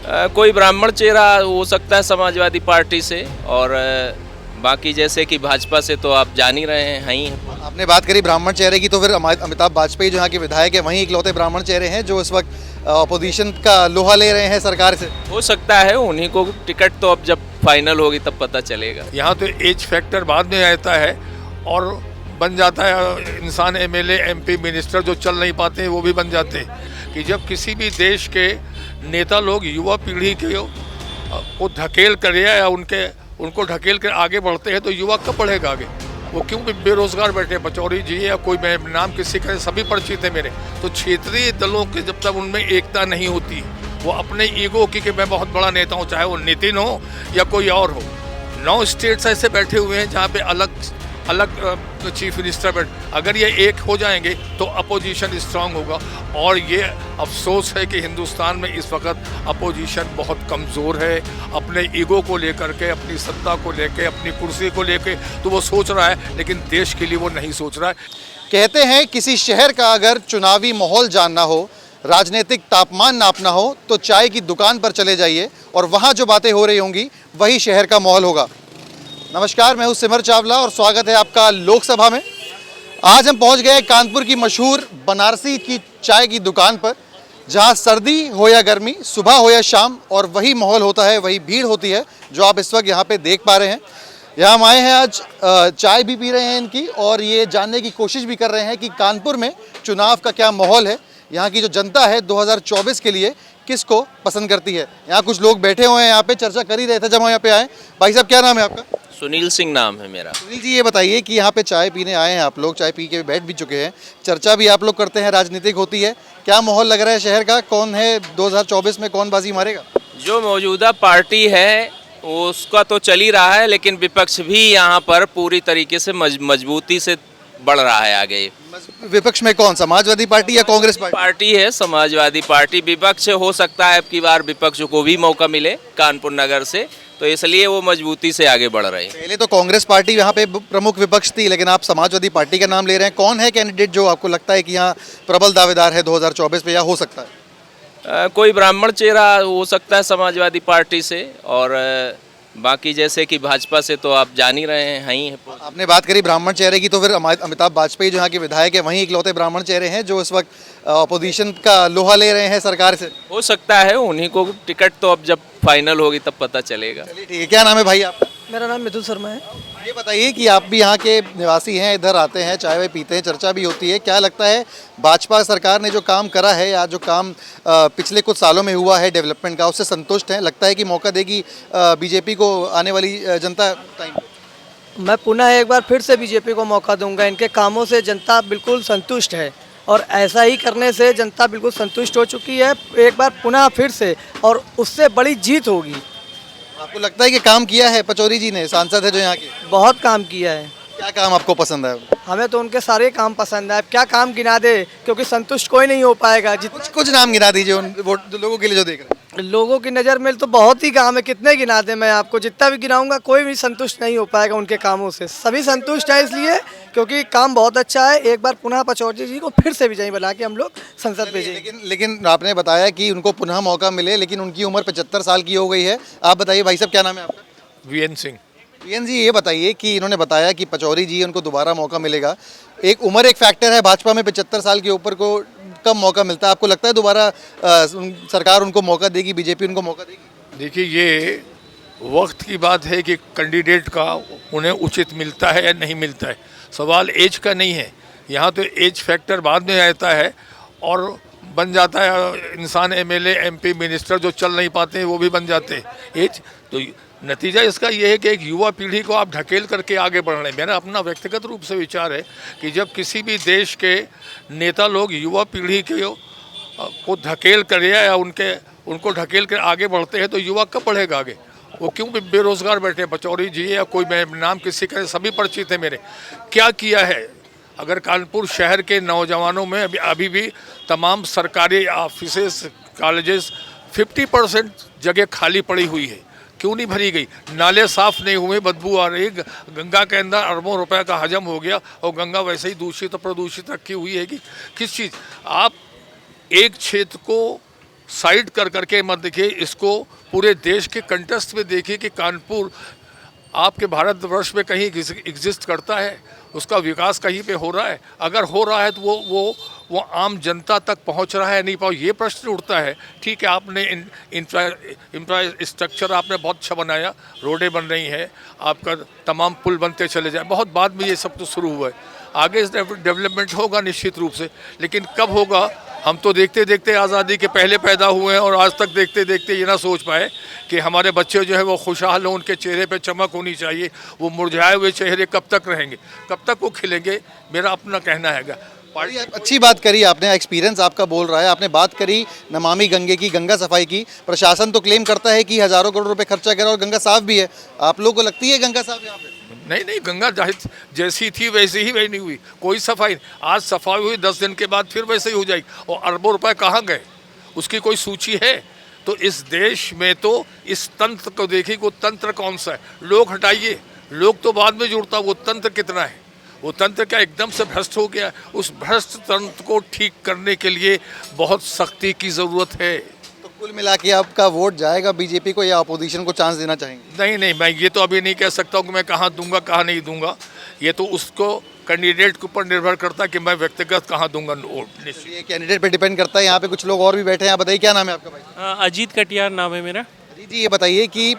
कोई ब्राह्मण चेहरा हो सकता है समाजवादी पार्टी से, और बाकी जैसे कि भाजपा से तो आप जान ही रहे हैं ही हैं। आपने बात करी ब्राह्मण चेहरे की, तो फिर अमिताभ वाजपेयी जो यहाँ के विधायक है वहीं इकलौते ब्राह्मण चेहरे हैं जो इस वक्त अपोजिशन का लोहा ले रहे हैं सरकार से। हो सकता है उन्हीं को टिकट, तो अब जब फाइनल होगी तब पता चलेगा। यहाँ तो एज फैक्टर बाद में आता है और बन जाता है इंसान। एमएलए, एमपी, मिनिस्टर जो चल नहीं पाते हैं वो भी बन जाते हैं। कि जब किसी भी देश के नेता लोग युवा पीढ़ी को धकेल कर या उनको ढकेल कर आगे बढ़ते हैं तो युवा कब बढ़ेगा आगे? वो क्यों बेरोजगार बैठे? पचौरी जी या कोई मैं नाम किसी का, सभी परिचित है मेरे। तो क्षेत्रीय दलों के जब तक उनमें एकता नहीं होती, वो अपने ईगो की कि मैं बहुत बड़ा नेता हूँ, चाहे वो नितिन हो या कोई और हो। 9 स्टेट्स ऐसे बैठे हुए हैं जहाँ पे अलग अलग चीफ मिनिस्टर बैठ, अगर ये एक हो जाएंगे तो अपोजिशन स्ट्रांग होगा। और ये अफसोस है कि हिंदुस्तान में इस वक्त अपोजिशन बहुत कमज़ोर है। अपने ईगो को लेकर के, अपनी सत्ता को लेकर, अपनी कुर्सी को लेकर तो वो सोच रहा है, लेकिन देश के लिए वो नहीं सोच रहा है। कहते हैं किसी शहर का अगर चुनावी माहौल जानना हो, राजनीतिक तापमान नापना हो, तो चाय की दुकान पर चले जाइए और वहाँ जो बातें हो रही होंगी वही शहर का माहौल होगा। नमस्कार, मैं हूं सिमर चावला और स्वागत है आपका लोकसभा में। आज हम पहुंच गए कानपुर की मशहूर बनारसी की चाय की दुकान पर, जहां सर्दी हो या गर्मी, सुबह हो या शाम, और वही माहौल होता है, वही भीड़ होती है जो आप इस वक्त यहां पे देख पा रहे हैं। यहाँ हम आए हैं आज, चाय भी पी रहे हैं इनकी, और ये जानने की कोशिश भी कर रहे हैं कि कानपुर में चुनाव का क्या माहौल है, यहाँ की जो जनता है 2024 के लिए किसको पसंद करती है। यहाँ कुछ लोग बैठे हुए हैं, यहाँ पे चर्चा कर ही रहे थे जब हम यहाँ पे आए। भाई साहब, क्या नाम है आपका? सुनील सिंह नाम है मेरा। सुनील जी, ये बताइए कि यहाँ पे चाय पीने आए हैं आप लोग, चाय पी के बैठ भी चुके हैं, चर्चा भी आप लोग करते हैं, राजनीतिक होती है, क्या माहौल लग रहा है शहर का? कौन है 2024 में, कौन बाजी मारेगा? जो मौजूदा पार्टी है उसका तो चल ही रहा है, लेकिन विपक्ष भी यहाँ पर पूरी तरीके से मजबूती से बढ़ रहा है आगे। विपक्ष में कौन? समाजवादी पार्टी या कांग्रेस पार्टी? पार्टी है समाजवादी पार्टी। विपक्ष हो सकता है अब की बार विपक्ष को भी मौका मिले कानपुर नगर से, तो इसलिए वो मजबूती से आगे बढ़ रहे हैं। पहले तो कांग्रेस पार्टी यहाँ पे प्रमुख विपक्ष थी, लेकिन आप समाजवादी पार्टी का नाम ले रहे हैं। कौन है कैंडिडेट जो आपको लगता है कि यहाँ प्रबल दावेदार है 2024 में, या हो सकता है? कोई ब्राह्मण चेहरा हो सकता है समाजवादी पार्टी से, और बाकी जैसे कि भाजपा से तो आप जान ही रहे हैं ही हैं। आपने बात करी ब्राह्मण चेहरे की, तो फिर अमिताभ वाजपेयी जो यहाँ के विधायक है वहीं इकलौते ब्राह्मण चेहरे हैं जो इस वक्त अपोजिशन का लोहा ले रहे हैं सरकार से। हो सकता है उन्हीं को टिकट, तो अब जब फाइनल होगी तब पता चलेगा। चलिए ठीक है। क्या नाम है भाई आपका? मेरा नाम मिथुन शर्मा है। ये बताइए कि आप भी यहाँ के निवासी हैं, इधर आते हैं, चाय वाय पीते हैं, चर्चा भी होती है, क्या लगता है भाजपा सरकार ने जो काम करा है या जो काम पिछले कुछ सालों में हुआ है डेवलपमेंट का, उससे संतुष्ट हैं? लगता है कि मौका देगी बीजेपी को आने वाली जनता टाइम? मैं पुनः एक बार फिर से बीजेपी को मौका दूंगा। इनके कामों से जनता बिल्कुल संतुष्ट है और ऐसा ही करने से जनता बिल्कुल संतुष्ट हो चुकी है। एक बार पुनः फिर से, और उससे बड़ी जीत होगी। आपको लगता है कि काम किया है पचौरी जी ने, सांसद है जो यहाँ के? बहुत काम किया है। क्या काम आपको पसंद है? हमें तो उनके सारे काम पसंद है। अब क्या काम गिना दे, क्योंकि संतुष्ट कोई नहीं हो पाएगा। कुछ नाम गिना दीजिए उन लोगों के लिए जो देख रहे हैं। लोगों की नज़र में तो बहुत ही काम है, कितने गिना दें? मैं आपको जितना भी गिनाऊंगा कोई भी संतुष्ट नहीं हो पाएगा उनके कामों से। सभी संतुष्ट है इसलिए क्योंकि काम बहुत अच्छा है। एक बार पुनः पचौरी जी को फिर से विजयी बना के हम लोग संसद भेजेंगे। लेकिन आपने बताया कि उनको पुनः मौका मिले, लेकिन उनकी उम्र 75 साल की हो गई है। आप बताइए भाई साहब, क्या नाम है आपका? वीएन सिंह। वीएन जी, ये बताइए कि इन्होंने बताया कि पचौरी जी उनको दोबारा मौका मिलेगा। एक उम्र एक फैक्टर है, भाजपा में 75 साल के ऊपर को कब मौका मिलता है? आपको लगता है दोबारा सरकार उनको मौका देगी, बीजेपी उनको मौका देगी? देखिए, ये वक्त की बात है कि कैंडिडेट का उन्हें उचित मिलता है या नहीं मिलता है। सवाल एज का नहीं है। यहाँ तो एज फैक्टर बाद में आता है और बन जाता है इंसान। एमएलए, एमपी, मिनिस्टर जो चल नहीं पाते हैं वो भी बन जाते हैं। एज तो नतीजा इसका ये है कि एक युवा पीढ़ी को आप ढकेल करके आगे बढ़ रहे हैं। मेरा अपना व्यक्तिगत रूप से विचार है कि जब किसी भी देश के नेता लोग युवा पीढ़ी को धकेल कर या उनको ढकेल कर आगे बढ़ते हैं तो युवा कब बढ़ेगा आगे? वो क्यों बेरोजगार बैठे? पचौरी जी या कोई मैं नाम किसी का, सभी परिचित है मेरे। क्या किया है? अगर कानपुर शहर के नौजवानों में अभी भी तमाम सरकारी ऑफिसेस, कॉलेजेस 50% जगह खाली पड़ी हुई है, क्यों नहीं भरी गई? नाले साफ नहीं हुए, बदबू आ रही। गंगा के अंदर अरबों रुपए का हजम हो गया और गंगा वैसे ही दूषित और प्रदूषित रखी हुई है कि किस चीज़। आप एक क्षेत्र को साइड कर करके मत देखिए, इसको पूरे देश के कंटेस्ट में देखिए कि कानपुर आपके भारतवर्ष में कहीं एग्जिस्ट करता है, उसका विकास कहीं पे हो रहा है। अगर हो रहा है तो वो आम जनता तक पहुंच रहा है नहीं पहुंच, ये प्रश्न उठता है। ठीक है, आपने इंफ्रास्ट्रक्चर आपने बहुत अच्छा बनाया, रोडें बन रही हैं, आपका तमाम पुल बनते चले जाए, बहुत बाद में ये सब तो शुरू हुआ है। आगे इस डेवलपमेंट होगा निश्चित रूप से, लेकिन कब होगा हम तो देखते देखते आज़ादी के पहले पैदा हुए हैं और आज तक देखते देखते ये ना सोच पाए कि हमारे बच्चे जो है वो खुशहाल हों, उनके चेहरे पे चमक होनी चाहिए। वो मुरझाए हुए चेहरे कब तक रहेंगे, कब तक वो खिलेंगे, मेरा अपना कहना हैगा। बड़ी अच्छी बात करी आपने, एक्सपीरियंस आपका बोल रहा है। आपने बात करी नमामि गंगे की, गंगा सफाई की। प्रशासन तो क्लेम करता है कि हज़ारों करोड़ रुपए खर्चा करा और गंगा साफ भी है। आप लोगों को लगती है गंगा साफ यहाँ पे? नहीं, गंगा जैसी थी वैसी ही बनी हुई, कोई सफाई। आज सफाई हुई, 10 दिन के बाद फिर वैसे ही हो जाएगी। और अरबों रुपए कहाँ गए, उसकी कोई सूची है? तो इस देश में तो इस तंत्र को देखिए, वो तंत्र कौन सा है? लोग हटाइए, लोग तो बाद में जुड़ता, वो तंत्र कितना है? वो तंत्र क्या एकदम से भ्रष्ट हो गया? उस भ्रष्ट तंत्र को ठीक करने के लिए बहुत सख्ती की ज़रूरत है। तो कुल मिला के आपका वोट जाएगा बीजेपी को या अपोजिशन को चांस देना चाहेंगे? नहीं, मैं ये तो अभी नहीं कह सकता हूँ कि मैं कहाँ दूंगा कहाँ नहीं दूंगा। ये तो उसको कैंडिडेट के ऊपर निर्भर करता है कि मैं व्यक्तिगत कहाँ दूंगा वोट। ये कैंडिडेट पे डिपेंड करता है। यहाँ पे कुछ लोग और भी बैठे हैं, आप बताइए क्या नाम है आपका भाई? अजीत कटियार नाम है मेरा। जी, ये बताइए कि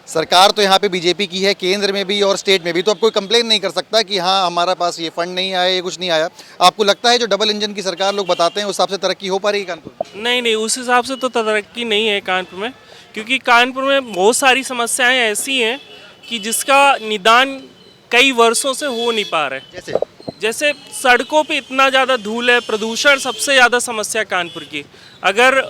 सरकार तो यहाँ पे बीजेपी की है, केंद्र में भी और स्टेट में भी, तो अब कोई कंप्लेन नहीं कर सकता कि हाँ हमारा पास ये फंड नहीं आया, ये कुछ नहीं आया। आपको लगता है जो डबल इंजन की सरकार लोग बताते हैं उस हिसाब से तरक्की हो पा रही है कानपुर? नहीं, उस हिसाब से तो तरक्की नहीं है कानपुर में, क्योंकि कानपुर में बहुत सारी समस्याएं ऐसी हैं कि जिसका निदान कई वर्षों से हो नहीं पा रहा है। जैसे सड़कों पे इतना ज़्यादा धूल है, प्रदूषण सबसे ज़्यादा समस्या कानपुर की। अगर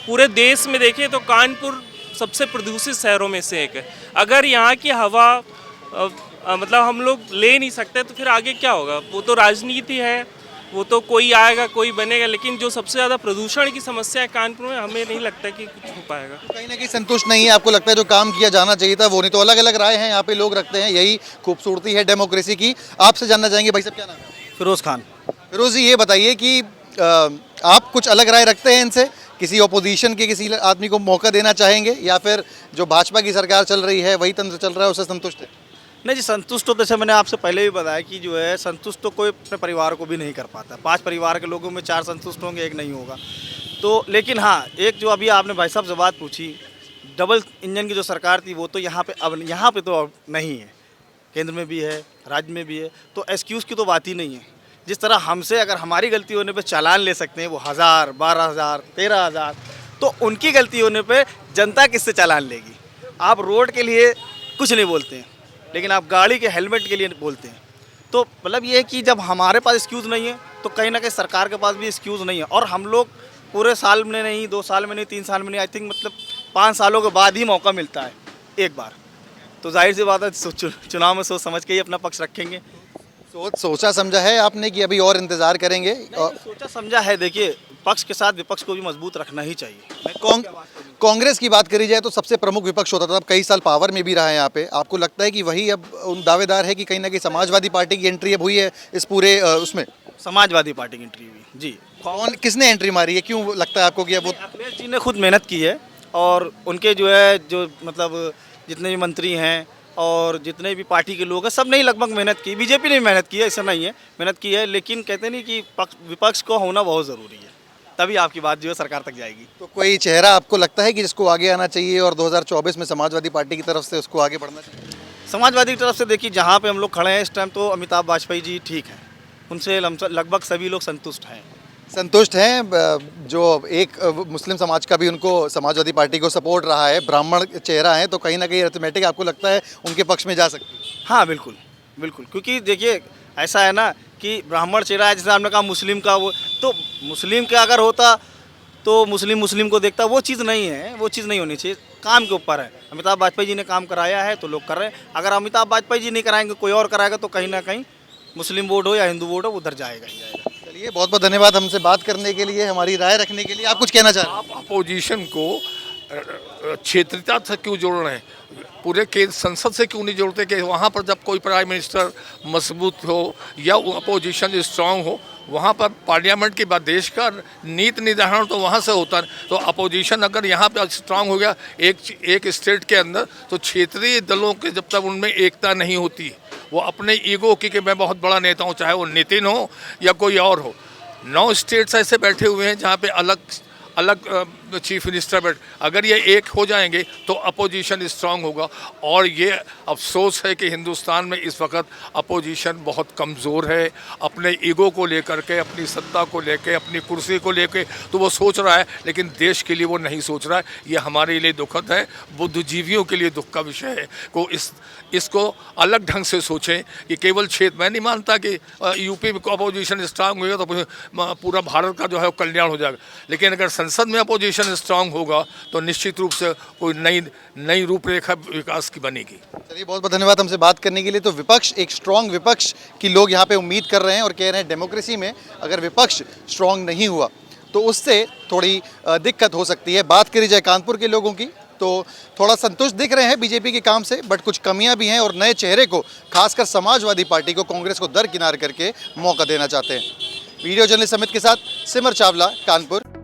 पूरे देश में देखें तो कानपुर सबसे प्रदूषित शहरों में से एक है। अगर यहाँ की हवा मतलब हम लोग ले नहीं सकते तो फिर आगे क्या होगा? वो तो राजनीति है, वो तो कोई आएगा कोई बनेगा, लेकिन जो सबसे ज़्यादा प्रदूषण की समस्या है कानपुर में, हमें नहीं लगता कि कुछ हो पाएगा। कहीं ना कहीं संतुष्ट नहीं है? आपको लगता है जो काम किया जाना चाहिए था वो नहीं? तो अलग अलग राय हैं यहाँ पे, लोग रखते हैं, यही खूबसूरती है डेमोक्रेसी की। आपसे जानना चाहेंगे भाई साहब, क्या नाम है? फिरोज़ खान। फिरोज जी, ये बताइए कि आप कुछ अलग राय रखते हैं इनसे? किसी ओपोजिशन के किसी आदमी को मौका देना चाहेंगे या फिर जो भाजपा की सरकार चल रही है वही तंत्र चल रहा है उससे संतुष्ट है? नहीं जी, संतुष्ट तो जैसे मैंने आपसे पहले भी बताया कि जो है संतुष्ट तो कोई अपने परिवार को भी नहीं कर पाता। 5 परिवार के लोगों में 4 संतुष्ट होंगे, 1 नहीं होगा। तो लेकिन हाँ, एक जो अभी आपने भाई साहब से बात पूछी, डबल इंजन की जो सरकार थी वो तो यहाँ पे अब यहाँ पे तो अब नहीं है, केंद्र में भी है, राज्य में भी है, तो एक्सक्यूज़ की तो बात ही नहीं है। जिस तरह हमसे अगर हमारी गलती होने पे चालान ले सकते हैं वो 1000, 12,000, 13,000, तो उनकी गलती होने पे जनता किससे चालान लेगी? आप रोड के लिए कुछ नहीं बोलते हैं, लेकिन आप गाड़ी के हेलमेट के लिए बोलते हैं। तो मतलब ये है कि जब हमारे पास एक्सक्यूज़ नहीं है तो कहीं ना कहीं सरकार के पास भी एक्सक्यूज़ नहीं है। और हम लोग पूरे साल में नहीं, 2 साल में नहीं, 3 साल में नहीं, आई थिंक मतलब 5 सालों के बाद ही मौका मिलता है एक बार। तो जाहिर सी बात है चुनाव में सोच समझ के ही अपना पक्ष रखेंगे। सोचा समझा है आपने कि अभी और इंतजार करेंगे? और सोचा समझा है। देखिए, पक्ष के साथ विपक्ष को भी मजबूत रखना ही चाहिए। कांग्रेस की बात करी जाए तो सबसे प्रमुख विपक्ष होता था, अब कई साल पावर में भी रहा है यहाँ पे। आपको लगता है कि वही अब उन दावेदार है कि कहीं ना कहीं समाजवादी पार्टी की एंट्री अब हुई है इस पूरे उसमें? समाजवादी पार्टी की एंट्री हुई जी। कौन, किसने एंट्री मारी है? क्यों लगता है आपको कि अब वो? अखिलेश जी ने खुद मेहनत की है और उनके जो है जो मतलब जितने भी मंत्री हैं और जितने भी पार्टी के लोग हैं सब ने ही लगभग मेहनत की। बीजेपी ने भी मेहनत की है, ऐसा नहीं है, मेहनत की है, लेकिन कहते नहीं कि विपक्ष को होना बहुत ज़रूरी है, तभी आपकी बात जो है सरकार तक जाएगी। तो कोई चेहरा आपको लगता है कि जिसको आगे आना चाहिए और 2024 में समाजवादी पार्टी की तरफ से उसको आगे बढ़ना चाहिए? समाजवादी की तरफ से देखिए, जहाँ पे हम लोग खड़े हैं इस टाइम तो अमिताभ वाजपेयी जी ठीक हैं, उनसे लगभग सभी लोग संतुष्ट हैं। संतुष्ट हैं? जो एक मुस्लिम समाज का भी उनको समाजवादी पार्टी को सपोर्ट रहा है, ब्राह्मण चेहरा है, तो कहीं ना कहीं अर्थमेटिक आपको लगता है उनके पक्ष में जा सकती है? हाँ बिल्कुल बिल्कुल, क्योंकि देखिए ऐसा है ना कि ब्राह्मण चेहरा है, जैसे आपने कहा मुस्लिम का, वो तो मुस्लिम का अगर होता तो मुस्लिम को देखता, वो चीज़ नहीं है, वो चीज़ नहीं होनी चाहिए। काम के ऊपर है। अमिताभ वाजपेयी जी ने काम कराया है तो लोग कर रहे हैं। अगर अमिताभ वाजपेयी जी नहीं कराएंगे, कोई और कराएगा तो कहीं ना कहीं मुस्लिम वोट हो या हिंदू वोट हो उधर जाएगा ही जाएगा। चलिए, बहुत बहुत धन्यवाद हमसे बात करने के लिए, हमारी राय रखने के लिए। आप कुछ कहना चाह रहे हैं? आप अपोजिशन को क्षेत्रीयता से क्यों जोड़ रहे हैं? पूरे केंद्र संसद से क्यों नहीं जोड़ते कि वहाँ पर जब कोई प्राइम मिनिस्टर मजबूत हो या अपोजिशन स्ट्रांग हो वहाँ पर पार्लियामेंट की बात, देश का नीति निर्धारण तो वहाँ से होता है। तो अपोजिशन अगर यहाँ पे स्ट्रांग हो गया एक स्टेट के अंदर, तो क्षेत्रीय दलों के जब तक उनमें एकता नहीं होती, वो अपने ईगो की कि मैं बहुत बड़ा नेता हूँ, चाहे वो नितिन हो या कोई और हो। 9 स्टेट्स ऐसे बैठे हुए हैं जहाँ पे अलग चीफ मिनिस्टर बैठ, अगर ये एक हो जाएंगे तो अपोजिशन स्ट्रांग होगा। और ये अफसोस है कि हिंदुस्तान में इस वक्त अपोजिशन बहुत कमज़ोर है, अपने ईगो को लेकर के, अपनी सत्ता को लेकर, अपनी कुर्सी को लेकर तो वो सोच रहा है, लेकिन देश के लिए वो नहीं सोच रहा है। ये हमारे लिए दुखद है, बुद्धिजीवियों के लिए दुख का विषय है। को इसको अलग ढंग से सोचें कि केवल क्षेत्र, मैं नहीं मानता कि यूपी में अपोजिशन स्ट्रांग होगा तो पूरा भारत का जो है कल्याण हो जाएगा, लेकिन अगर संसद में अपोजिशन स्ट्रांग होगा तो निश्चित रूप से कोई नई रूपरेखा विकास की बनेगी। चलिए, बहुत बहुत धन्यवाद हमसे बात करने के लिए। तो विपक्ष, एक स्ट्रांग विपक्ष की लोग यहाँ पे उम्मीद कर रहे हैं और कह रहे हैं डेमोक्रेसी में अगर विपक्ष स्ट्रांग नहीं हुआ तो उससे थोड़ी दिक्कत हो सकती है। बात करी जाए कानपुर के लोगों की तो थोड़ा संतुष्ट दिख रहे हैं बीजेपी के काम से, बट कुछ कमियां भी हैं और नए चेहरे को, खासकर समाजवादी पार्टी को, कांग्रेस को दरकिनार करके मौका देना चाहते हैं। वीडियो जर्नलिस्ट अमित के साथ सिमर चावला, कानपुर।